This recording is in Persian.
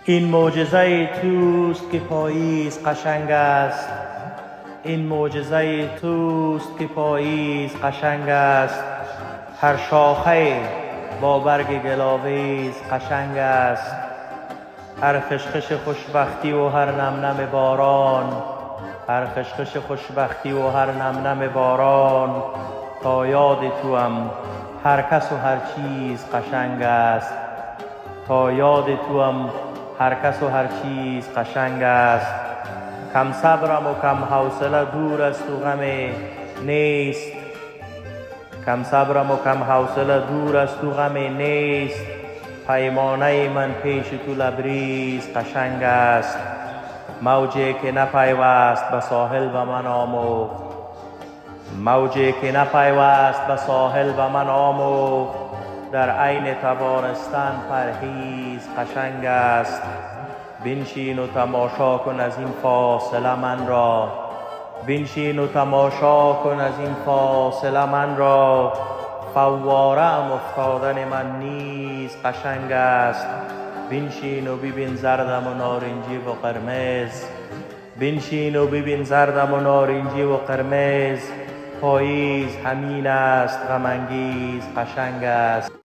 این معجزه توست که پاییز قشنگ است. این معجزه توست که پاییز قشنگ است. هر شاخه با برگ گلاویز قشنگ است. هر خشخش خوشبختی و هر نمنم باران، هر خشخش خوشبختی و هر نمنم باران، تا یاد توام هر کس و هر چیز قشنگ است. تا یاد توام هر کس و هر چیز قشنگ است. کم صبرم و کم حوصله دور است و غم نیست. کم صبرم و کم حوصله دور است و غم نیست. پیمانه من پیش تو لبریز قشنگ است. موجی که نپیوست به ساحل به من آموخت، موجی که نپیوست به ساحل به من آموخت. در عین تبارستان پرهیز قشنگ است. بنشین و تماشا کن از این فاصله من را، بنشین و تماشا کن از این فاصله من را. فواره ام افتادن من نیز قشنگ است. بنشین و ببین زردم و نارنجی و قرمز، بنشین و ببین زردم و نارنجی و قرمز. پاییز همین است، غم انگیز قشنگ است.